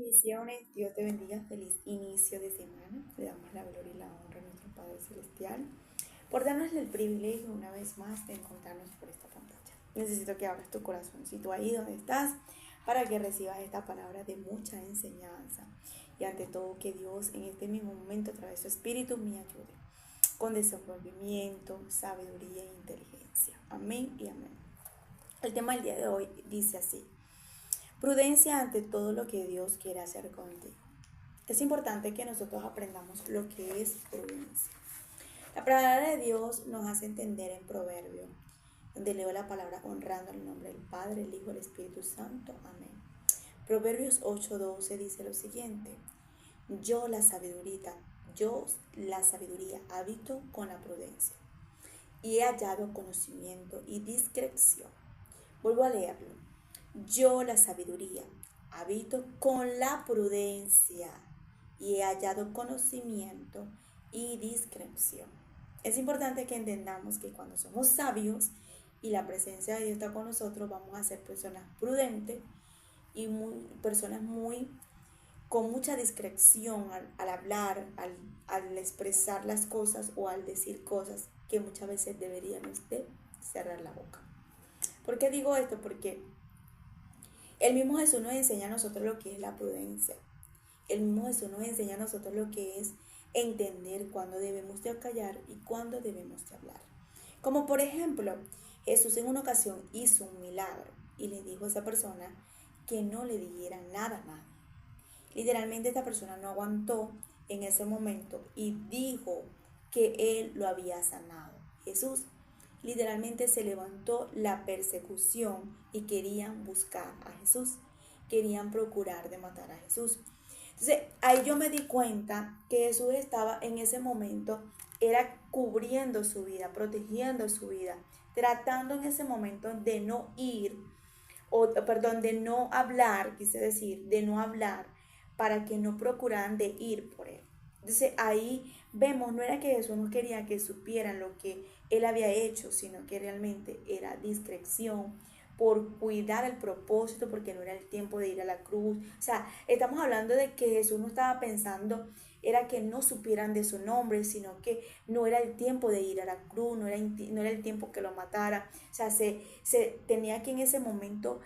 Bendiciones, Dios te bendiga, feliz inicio de semana. Le damos la gloria y la honra a nuestro Padre Celestial por darnos el privilegio una vez más de encontrarnos por esta pantalla. Necesito que abras tu corazoncito ahí donde estás para que recibas esta palabra de mucha enseñanza y ante todo que Dios en este mismo momento a través de su Espíritu me ayude con desenvolvimiento, sabiduría e inteligencia. Amén y amén. El tema del día de hoy dice así: prudencia ante todo lo que Dios quiere hacer contigo. Es importante que nosotros aprendamos lo que es prudencia. La palabra de Dios nos hace entender en Proverbios, donde leo la palabra honrando el nombre del Padre, el Hijo y el Espíritu Santo. Amén. Proverbios 8:12 dice lo siguiente: yo la sabiduría habito con la prudencia y he hallado conocimiento y discreción. Vuelvo a leerlo. Yo la sabiduría habito con la prudencia y he hallado conocimiento y discreción. Es importante que entendamos que cuando somos sabios y la presencia de Dios está con nosotros, vamos a ser personas prudentes y personas con mucha discreción al hablar, al expresar las cosas o al decir cosas que muchas veces deberíamos de cerrar la boca. ¿Por qué digo esto? Porque el mismo Jesús nos enseña a nosotros lo que es la prudencia. El mismo Jesús nos enseña a nosotros lo que es entender cuándo debemos de callar y cuándo debemos de hablar. Como por ejemplo, Jesús en una ocasión hizo un milagro y le dijo a esa persona que no le dijera nada más. Literalmente esta persona no aguantó en ese momento y dijo que él lo había sanado. Jesús literalmente se levantó la persecución y querían buscar a Jesús, querían procurar de matar a Jesús. Entonces ahí yo me di cuenta que Jesús estaba en ese momento, era cubriendo su vida, protegiendo su vida, tratando en ese momento de no ir, de no hablar, quise decir, de no hablar para que no procuraran de ir por él. Entonces ahí vemos, no era que Jesús no quería que supieran lo que él había hecho, sino que realmente era discreción por cuidar el propósito, porque no era el tiempo de ir a la cruz. O sea, estamos hablando de que Jesús no estaba pensando, era que no supieran de su nombre, sino que no era el tiempo de ir a la cruz, no era el tiempo que lo matara. O sea, se tenía que en ese momento,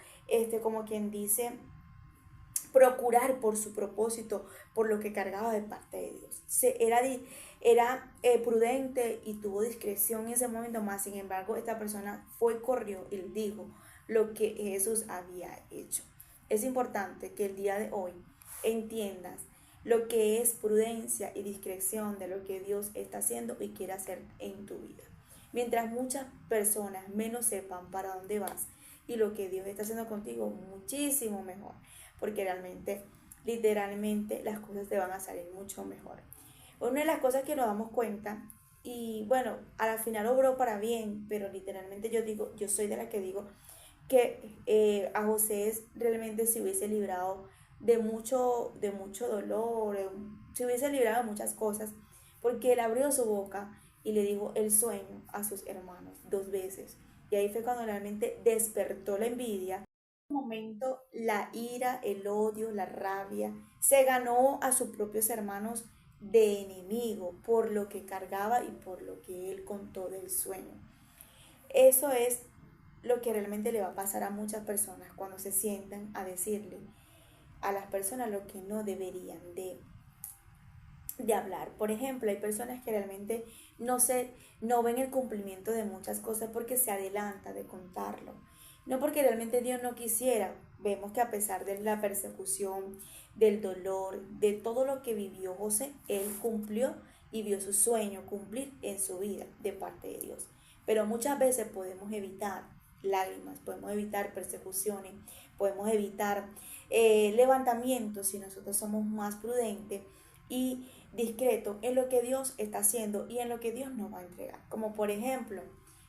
como quien dice, procurar por su propósito, por lo que cargaba de parte de Dios. Era prudente y tuvo discreción en ese momento más. Sin embargo, esta persona corrió y le dijo lo que Jesús había hecho. Es importante que el día de hoy entiendas lo que es prudencia y discreción de lo que Dios está haciendo y quiere hacer en tu vida. Mientras muchas personas menos sepan para dónde vas y lo que Dios está haciendo contigo, muchísimo mejor, porque realmente, literalmente, las cosas te van a salir mucho mejor. Una de las cosas que nos damos cuenta, y bueno, a la final obró para bien, pero literalmente yo soy de la que digo que a José realmente se hubiese librado de mucho dolor, se hubiese librado de muchas cosas, porque él abrió su boca y le dijo el sueño a sus hermanos 2 veces. Y ahí fue cuando realmente despertó la envidia. Momento la ira, el odio, la rabia, se ganó a sus propios hermanos de enemigo por lo que cargaba y por lo que él contó del sueño. Eso es lo que realmente le va a pasar a muchas personas cuando se sientan a decirle a las personas lo que no deberían de hablar. Por ejemplo, hay personas que realmente no ven el cumplimiento de muchas cosas porque se adelanta de contarlo. No porque realmente Dios no quisiera. Vemos que a pesar de la persecución, del dolor, de todo lo que vivió José, él cumplió y vio su sueño cumplir en su vida de parte de Dios. Pero muchas veces podemos evitar lágrimas, podemos evitar persecuciones, podemos evitar levantamientos si nosotros somos más prudentes y discretos en lo que Dios está haciendo y en lo que Dios nos va a entregar. Como por ejemplo,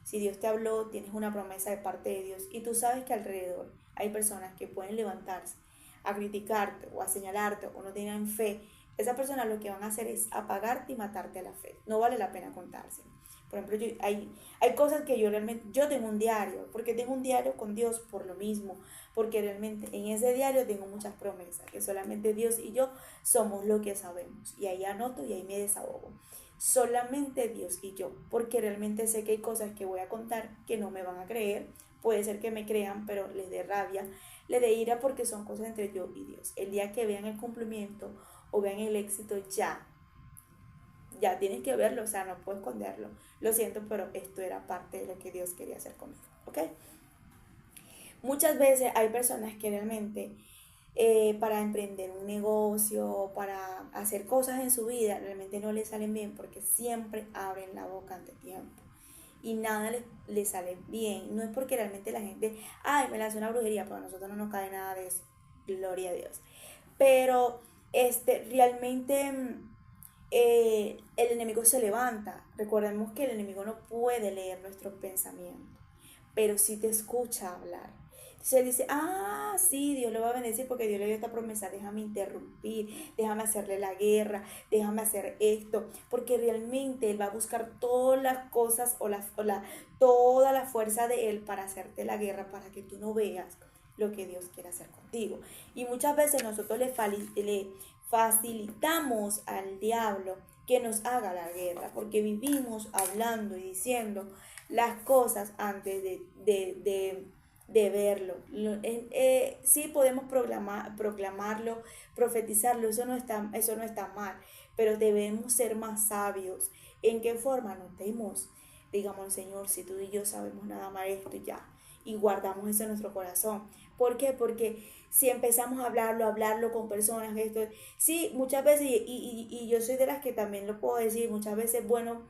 si Dios te habló, tienes una promesa de parte de Dios y tú sabes que alrededor hay personas que pueden levantarse a criticarte o a señalarte o no tienen fe, esas personas lo que van a hacer es apagarte y matarte la fe. No vale la pena contarse. Por ejemplo, hay cosas que yo realmente, yo tengo un diario, porque tengo un diario con Dios por lo mismo, porque realmente en ese diario tengo muchas promesas, que solamente Dios y yo somos lo que sabemos. Y ahí anoto y ahí me desahogo. Solamente Dios y yo, porque realmente sé que hay cosas que voy a contar que no me van a creer. Puede ser que me crean, pero les dé rabia, les dé ira, porque son cosas entre yo y Dios. El día que vean el cumplimiento o vean el éxito, ya tienes que verlo, o sea, no puedo esconderlo. Lo siento, pero esto era parte de lo que Dios quería hacer conmigo, ¿ok? Muchas veces hay personas que realmente para emprender un negocio, para hacer cosas en su vida, realmente no les salen bien porque siempre abren la boca ante tiempo y nada les sale bien. No es porque realmente la gente, ay, me lanzó una brujería, pero a nosotros no nos cae nada de eso, gloria a Dios. Pero realmente el enemigo se levanta. Recordemos que el enemigo no puede leer nuestros pensamientos, pero sí te escucha hablar. Entonces él dice, ah, sí, Dios lo va a bendecir porque Dios le dio esta promesa, déjame interrumpir, déjame hacerle la guerra, déjame hacer esto, porque realmente él va a buscar todas las cosas toda la fuerza de él para hacerte la guerra, para que tú no veas lo que Dios quiere hacer contigo. Y muchas veces nosotros le facilitamos al diablo que nos haga la guerra, porque vivimos hablando y diciendo las cosas antes de verlo. Sí podemos proclamarlo, profetizarlo, eso no está mal, pero debemos ser más sabios. ¿En qué forma? Notemos, digamos, Señor, si tú y yo sabemos nada más esto y guardamos eso en nuestro corazón. ¿Por qué? Porque si empezamos a hablarlo con personas, esto, sí, muchas veces, y yo soy de las que también lo puedo decir, muchas veces, bueno,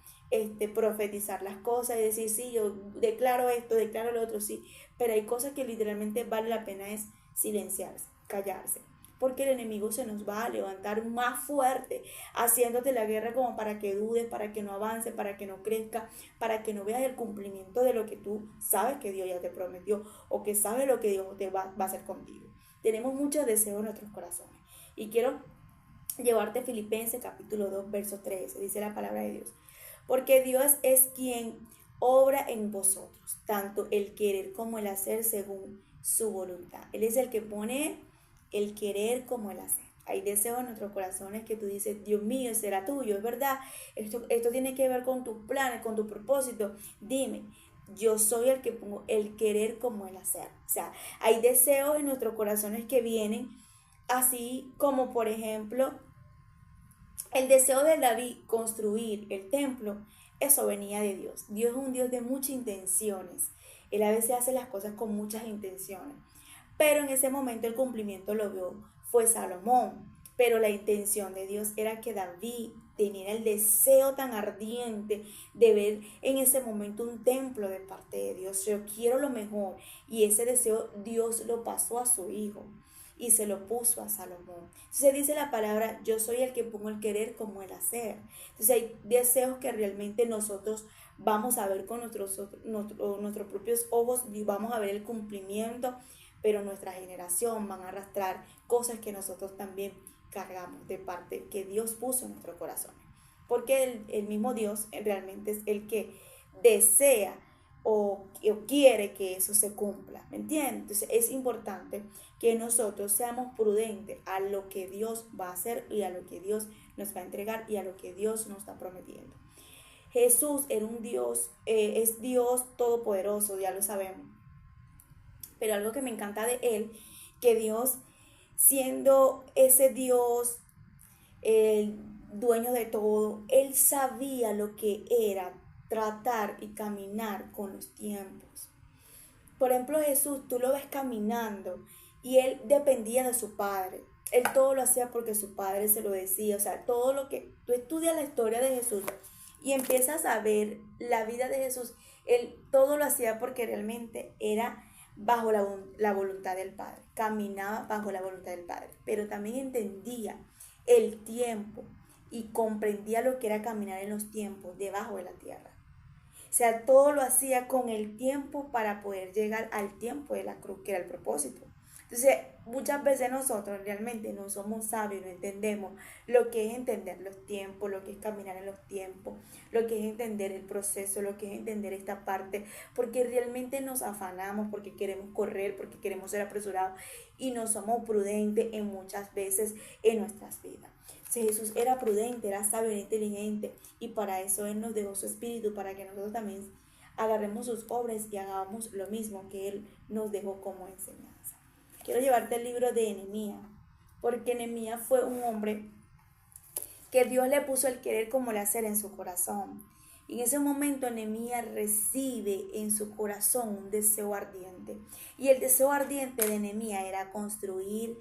profetizar las cosas y decir, sí, yo declaro esto, declaro lo otro, sí, pero hay cosas que literalmente vale la pena es silenciarse, callarse, porque el enemigo se nos va a levantar más fuerte, haciéndote la guerra como para que dudes, para que no avance, para que no crezca, para que no veas el cumplimiento de lo que tú sabes que Dios ya te prometió o que sabes lo que Dios va a hacer contigo. Tenemos muchos deseos en nuestros corazones y quiero llevarte a Filipenses capítulo 2 verso 13, dice la palabra de Dios, porque Dios es quien obra en vosotros, tanto el querer como el hacer según su voluntad. Él es el que pone el querer como el hacer. Hay deseos en nuestros corazones que tú dices, Dios mío, será tuyo, es verdad, esto tiene que ver con tus planes, con tu propósito. Dime, yo soy el que pongo el querer como el hacer. O sea, hay deseos en nuestros corazones que vienen así como, por ejemplo, el deseo de David construir el templo, eso venía de Dios. Dios es un Dios de muchas intenciones. Él a veces hace las cosas con muchas intenciones. Pero en ese momento el cumplimiento lo vio fue Salomón. Pero la intención de Dios era que David tenía el deseo tan ardiente de ver en ese momento un templo de parte de Dios. Yo quiero lo mejor. Y ese deseo Dios lo pasó a su hijo y se lo puso a Salomón. Entonces dice la palabra, yo soy el que pongo el querer como el hacer. Entonces hay deseos que realmente nosotros vamos a ver con nuestros propios ojos y vamos a ver el cumplimiento, pero nuestra generación van a arrastrar cosas que nosotros también cargamos de parte que Dios puso en nuestro corazón. Porque el mismo Dios realmente es el que desea o quiere que eso se cumpla, ¿me entiendes? Entonces es importante que nosotros seamos prudentes a lo que Dios va a hacer y a lo que Dios nos va a entregar y a lo que Dios nos está prometiendo. Jesús era un Dios, es Dios todopoderoso, ya lo sabemos, pero algo que me encanta de él, que Dios, siendo ese Dios, el dueño de todo, él sabía lo que era tratar y caminar con los tiempos. Por ejemplo, Jesús, tú lo ves caminando y él dependía de su padre. Él todo lo hacía porque su padre se lo decía. O sea, todo lo que tú estudias la historia de Jesús y empiezas a ver la vida de Jesús, él todo lo hacía porque realmente era bajo la voluntad del Padre. Caminaba bajo la voluntad del Padre. Pero también entendía el tiempo y comprendía lo que era caminar en los tiempos debajo de la tierra. O sea, todo lo hacía con el tiempo para poder llegar al tiempo de la cruz, que era el propósito. Entonces, muchas veces nosotros realmente no somos sabios, no entendemos lo que es entender los tiempos, lo que es caminar en los tiempos, lo que es entender el proceso, lo que es entender esta parte, porque realmente nos afanamos, porque queremos correr, porque queremos ser apresurados y no somos prudentes en muchas veces en nuestras vidas. Si Jesús era prudente, era sabio, era inteligente y para eso Él nos dejó su espíritu, para que nosotros también agarremos sus obras y hagamos lo mismo que Él nos dejó como enseñanza. Quiero llevarte el libro de Nehemías, porque Nehemías fue un hombre que Dios le puso el querer como el hacer en su corazón. Y en ese momento Nehemías recibe en su corazón un deseo ardiente. Y el deseo ardiente de Nehemías era construir,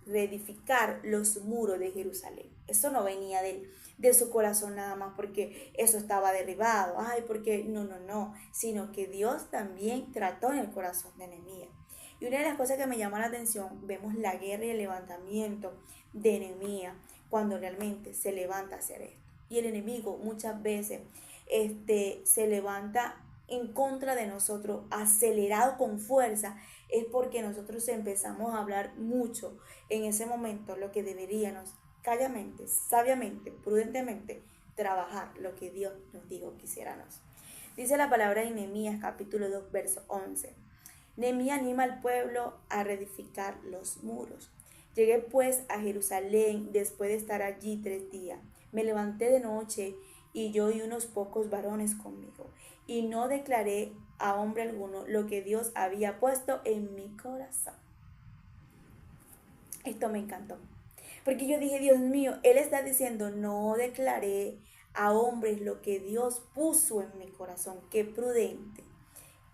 reedificar los muros de Jerusalén. Eso no venía de su corazón nada más porque eso estaba derribado. Ay, porque no, sino que Dios también trató en el corazón de Nehemías. Y una de las cosas que me llama la atención, vemos la guerra y el levantamiento de Nehemías cuando realmente se levanta a hacer esto. Y el enemigo muchas veces se levanta en contra de nosotros, acelerado con fuerza, es porque nosotros empezamos a hablar mucho en ese momento lo que deberíamos callamente, sabiamente, prudentemente trabajar lo que Dios nos dijo que hiciéramos. Dice la palabra en Nehemías capítulo 2 verso 11. Nehemías anima al pueblo a reedificar los muros. Llegué pues a Jerusalén después de estar allí 3 días. Me levanté de noche y yo y unos pocos varones conmigo, y no declaré a hombre alguno lo que Dios había puesto en mi corazón. Esto me encantó, porque yo dije, Dios mío, Él está diciendo, no declaré a hombres lo que Dios puso en mi corazón. Qué prudente,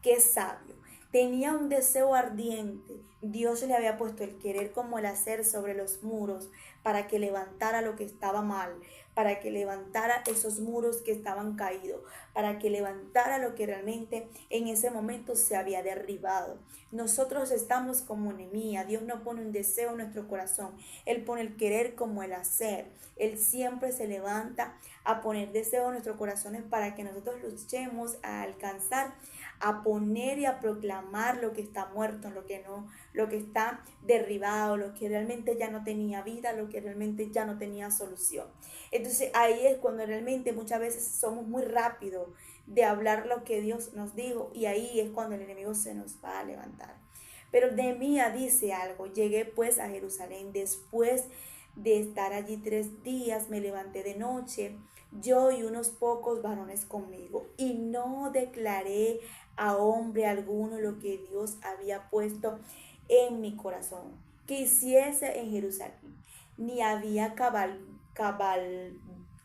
qué sabio. Tenía un deseo ardiente. Dios le había puesto el querer como el hacer sobre los muros para que levantara lo que estaba mal, para que levantara esos muros que estaban caídos, para que levantara lo que realmente en ese momento se había derribado. Nosotros estamos como Nehemías. Dios no pone un deseo en nuestro corazón. Él pone el querer como el hacer. Él siempre se levanta a poner deseo en nuestros corazones para que nosotros luchemos a alcanzar, a poner y a proclamar lo que está muerto, lo que no, lo que está derribado, lo que realmente ya no tenía vida, lo que realmente ya no tenía solución. Entonces ahí es cuando realmente muchas veces somos muy rápidos de hablar lo que Dios nos dijo, y ahí es cuando el enemigo se nos va a levantar. Pero Nehemías dice algo: llegué pues a Jerusalén después de estar allí 3 días, me levanté de noche, yo y unos pocos varones conmigo, y no declaré a hombre alguno lo que Dios había puesto en mi corazón que hiciese en Jerusalén, ni había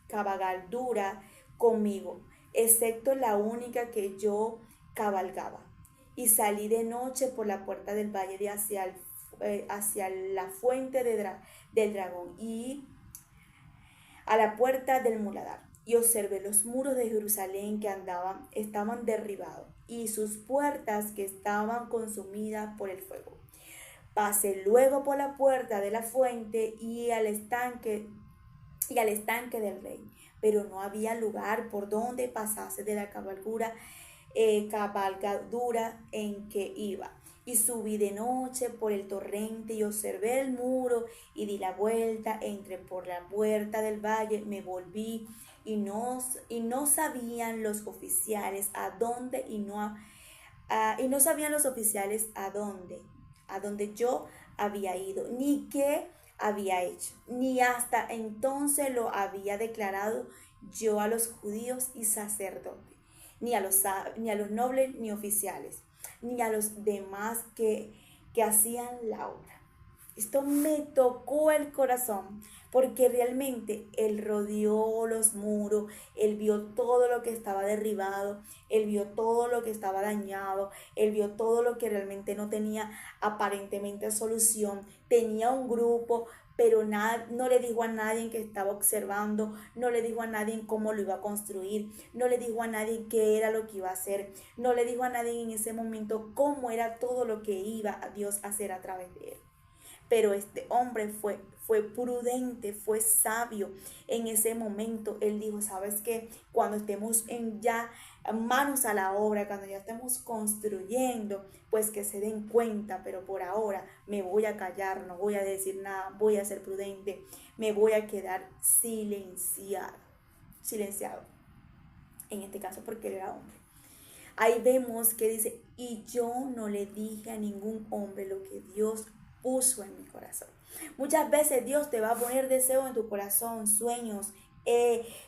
cabalgadura conmigo, excepto la única que yo cabalgaba. Y salí de noche por la puerta del valle de hacia la fuente del dragón y a la puerta del muladar, y observé los muros de Jerusalén que estaban derribados, y sus puertas que estaban consumidas por el fuego. Pasé luego por la puerta de la fuente y al estanque del rey, pero no había lugar por donde pasase de la cabalgadura en que iba. Y subí de noche por el torrente y observé el muro y di la vuelta, entré por la puerta del valle, me volví y no sabían los oficiales a dónde y no sabían los oficiales a dónde yo había ido, ni qué había hecho, ni hasta entonces lo había declarado yo a los judíos y sacerdotes, ni a los nobles ni oficiales, ni a los demás que hacían la obra. Esto me tocó el corazón porque realmente Él rodeó los muros, Él vio todo lo que estaba derribado, Él vio todo lo que estaba dañado, Él vio todo lo que realmente no tenía aparentemente solución. Tenía un grupo, pero no le dijo a nadie que estaba observando, no le dijo a nadie cómo lo iba a construir, no le dijo a nadie qué era lo que iba a hacer, no le dijo a nadie en ese momento cómo era todo lo que iba a Dios a hacer a través de él. pero este hombre fue prudente, fue sabio. En ese momento él dijo, ¿sabes qué? Cuando estemos ya manos a la obra, cuando ya estemos construyendo, pues que se den cuenta, pero por ahora me voy a callar, no voy a decir nada, voy a ser prudente, me voy a quedar silenciado, en este caso porque él era hombre. Ahí vemos que dice, y yo no le dije a ningún hombre lo que Dios puso en mi corazón. Muchas veces Dios te va a poner deseos en tu corazón, sueños,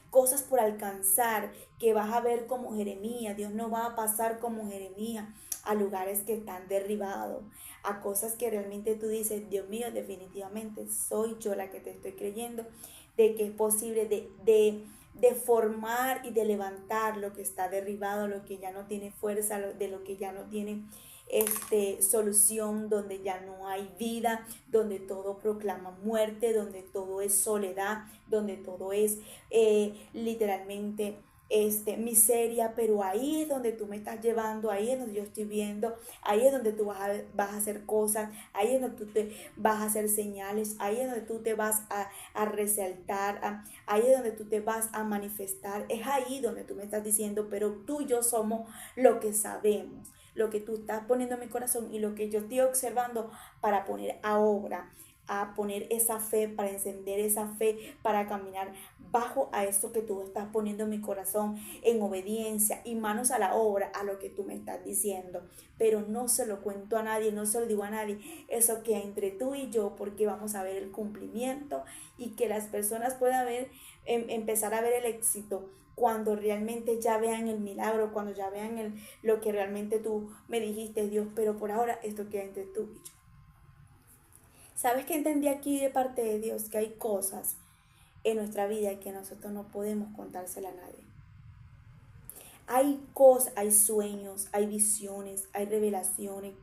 cosas por alcanzar, que vas a ver como Jeremías. Dios no va a pasar como Jeremías a lugares que están derribados, a cosas que realmente tú dices, Dios mío, definitivamente soy yo la que te estoy creyendo, de que es posible de formar y de levantar lo que está derribado, lo que ya no tiene fuerza, de lo que ya no tiene solución, donde ya no hay vida, donde todo proclama muerte, donde todo es soledad, donde todo es literalmente miseria, pero ahí es donde tú me estás llevando, ahí es donde yo estoy viendo, ahí es donde tú vas a hacer cosas, ahí es donde tú te vas a hacer señales, ahí es donde tú te vas a resaltar, ahí es donde tú te vas a manifestar, es ahí donde tú me estás diciendo, pero tú y yo somos lo que sabemos, lo que tú estás poniendo en mi corazón y lo que yo estoy observando para poner a obra, a poner esa fe, para encender esa fe, para caminar bajo a eso que tú estás poniendo en mi corazón, en obediencia y manos a la obra a lo que tú me estás diciendo. Pero no se lo cuento a nadie, no se lo digo a nadie, eso queda entre tú y yo, porque vamos a ver el cumplimiento y que las personas puedan ver, empezar a ver el éxito cuando realmente ya vean el milagro, cuando ya vean lo que realmente tú me dijiste, Dios, pero por ahora esto queda entre tú y yo. ¿Sabes qué entendí aquí de parte de Dios? Que hay cosas en nuestra vida que nosotros no podemos contársela a nadie. Hay cosas, hay sueños, hay visiones, hay revelaciones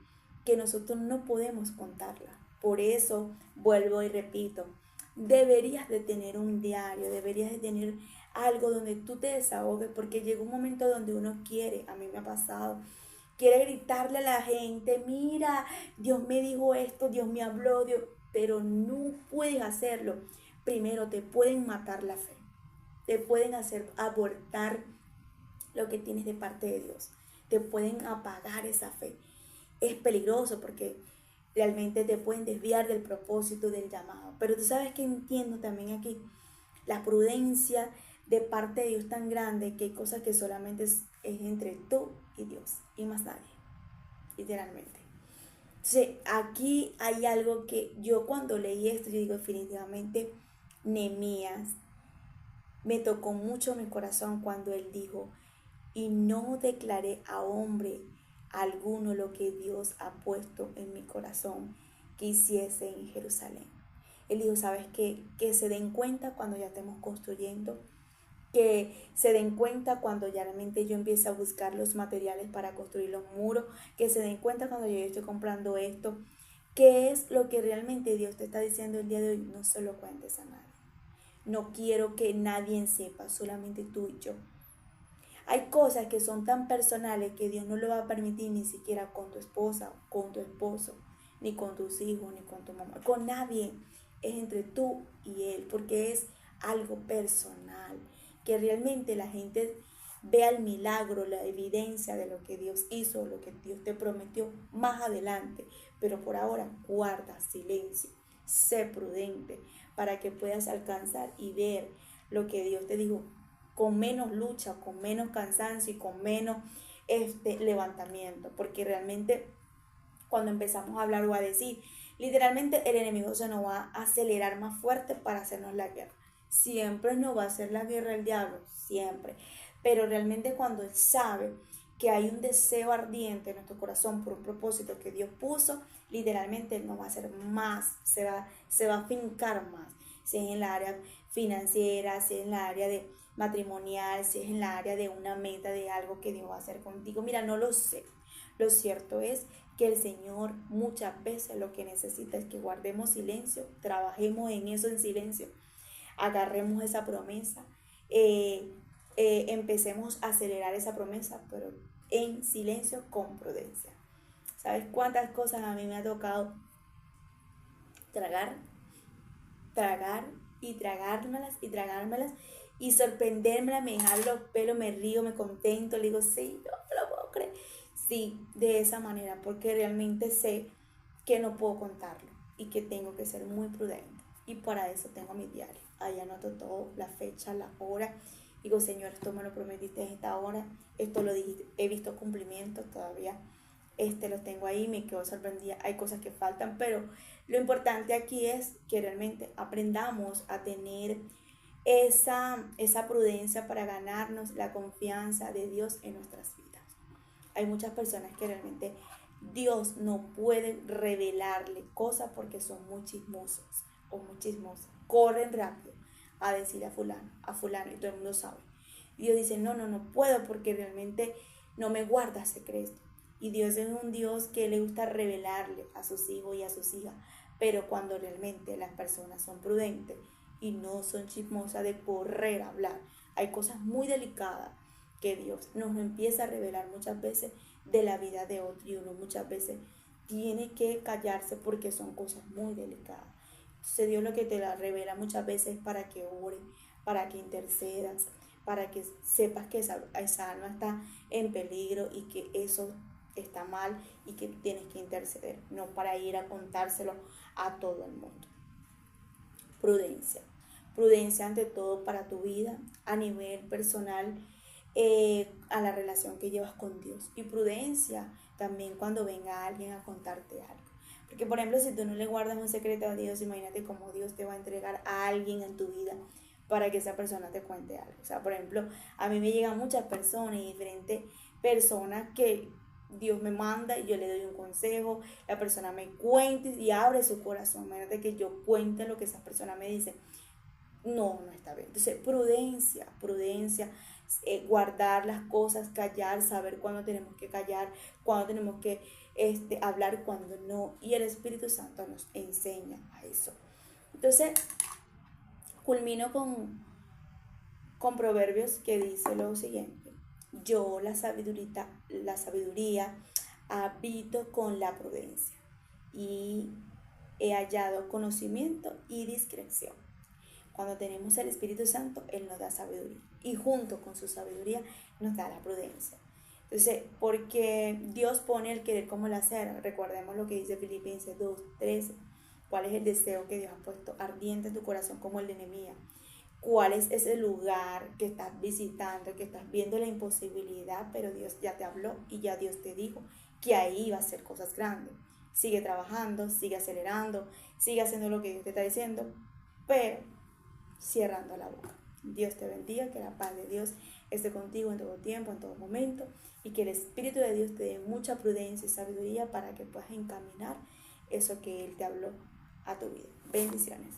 que nosotros no podemos contarlas. Por eso vuelvo y repito, deberías de tener un diario, deberías de tener algo donde tú te desahogues, porque llega un momento donde uno quiere, a mí me ha pasado, quiere gritarle a la gente, mira, Dios me dijo esto, Dios me habló, Dios, pero no puedes hacerlo. Primero te pueden matar la fe, te pueden hacer abortar lo que tienes de parte de Dios, te pueden apagar esa fe. Es peligroso porque realmente te pueden desviar del propósito del llamado. Pero tú sabes que entiendo también aquí la prudencia de parte de Dios tan grande, que hay cosas que solamente es entre tú y Dios y más nadie, literalmente. Entonces, aquí hay algo que yo cuando leí esto, yo digo definitivamente, Nehemías me tocó mucho mi corazón cuando él dijo, y no declaré a hombre alguno lo que Dios ha puesto en mi corazón que hiciese en Jerusalén. Él dijo, ¿sabes qué? Que se den cuenta cuando ya estemos construyendo, que se den cuenta cuando ya realmente yo empiece a buscar los materiales para construir los muros, que se den cuenta cuando yo estoy comprando esto. ¿Qué es lo que realmente Dios te está diciendo el día de hoy? No se lo cuentes a nadie. No quiero que nadie sepa, solamente tú y yo. Hay cosas que son tan personales que Dios no lo va a permitir ni siquiera con tu esposa, con tu esposo, ni con tus hijos, ni con tu mamá, con nadie. Es entre tú y Él, porque es algo personal, que realmente la gente vea el milagro, la evidencia de lo que Dios hizo, lo que Dios te prometió más adelante. Pero por ahora guarda silencio, sé prudente para que puedas alcanzar y ver lo que Dios te dijo con menos lucha, con menos cansancio y con menos levantamiento, porque realmente cuando empezamos a hablar o a decir, literalmente el enemigo se nos va a acelerar más fuerte para hacernos la guerra. Siempre nos va a hacer la guerra el diablo, siempre, pero realmente cuando él sabe que hay un deseo ardiente en nuestro corazón por un propósito que Dios puso, literalmente él nos va a hacer más, se va a afincar más, si es en la área financiera, si es en la área de matrimonial, si es en la área de una meta, de algo que Dios va a hacer contigo. Mira, no lo sé. Lo cierto es que el Señor muchas veces lo que necesita es que guardemos silencio, trabajemos en eso en silencio, agarremos esa promesa, empecemos a acelerar esa promesa, pero en silencio con prudencia. ¿Sabes cuántas cosas a mí me ha tocado tragar, tragar y tragármelas y sorprendérmela, me jalan los pelos, me río, me contento, le digo, sí, yo no lo puedo creer. Sí, de esa manera, porque realmente sé que no puedo contarlo y que tengo que ser muy prudente. Y para eso tengo mi diario. Ahí anoto todo, la fecha, la hora. Digo, Señor, esto me lo prometiste en esta hora, esto lo dijiste, he visto cumplimientos todavía. Los tengo ahí, me quedo sorprendida, hay cosas que faltan, pero lo importante aquí es que realmente aprendamos a tener esa prudencia para ganarnos la confianza de Dios en nuestras vidas. Hay muchas personas que realmente Dios no puede revelarle cosas porque son muy chismosos o muy chismosas. Corren rápido a decirle a fulano y todo el mundo sabe. Y Dios dice, no, no puedo porque realmente no me guarda secreto. Y Dios es un Dios que le gusta revelarle a sus hijos y a sus hijas. Pero cuando realmente las personas son prudentes y no son chismosas de correr a hablar, hay cosas muy delicadas que Dios nos empieza a revelar muchas veces de la vida de otro y uno muchas veces tiene que callarse porque son cosas muy delicadas. Entonces Dios lo que te la revela muchas veces es para que ores, para que intercedas, para que sepas que esa alma está en peligro y que eso está mal y que tienes que interceder, no para ir a contárselo a todo el mundo. Prudencia. Prudencia ante todo para tu vida a nivel personal, a la relación que llevas con Dios. Y prudencia también cuando venga alguien a contarte algo. Porque por ejemplo, si tú no le guardas un secreto a Dios, imagínate cómo Dios te va a entregar a alguien en tu vida para que esa persona te cuente algo. O sea, por ejemplo, a mí me llegan muchas personas y diferentes personas que Dios me manda y yo le doy un consejo, la persona me cuenta y abre su corazón. Imagínate que yo cuente lo que esa persona me dice. No está bien. Entonces, prudencia, guardar las cosas, callar, saber cuándo tenemos que callar, cuándo tenemos que hablar, cuándo no. Y el Espíritu Santo nos enseña a eso. Entonces, culmino con Proverbios que dice lo siguiente. Yo la sabiduría habito con la prudencia y he hallado conocimiento y discreción. Cuando tenemos el Espíritu Santo, Él nos da sabiduría y junto con su sabiduría nos da la prudencia. Entonces, porque Dios pone el querer como el hacer. Recordemos lo que dice Filipenses 2:13. ¿Cuál es el deseo que Dios ha puesto ardiente en tu corazón como el de Nehemías? ¿Cuál es ese lugar que estás visitando, que estás viendo la imposibilidad, pero Dios ya te habló y ya Dios te dijo que ahí va a hacer cosas grandes? Sigue trabajando, sigue acelerando, sigue haciendo lo que Dios te está diciendo, pero cerrando la boca. Dios te bendiga, que la paz de Dios esté contigo en todo tiempo, en todo momento, y que el Espíritu de Dios te dé mucha prudencia y sabiduría para que puedas encaminar eso que Él te habló a tu vida. Bendiciones.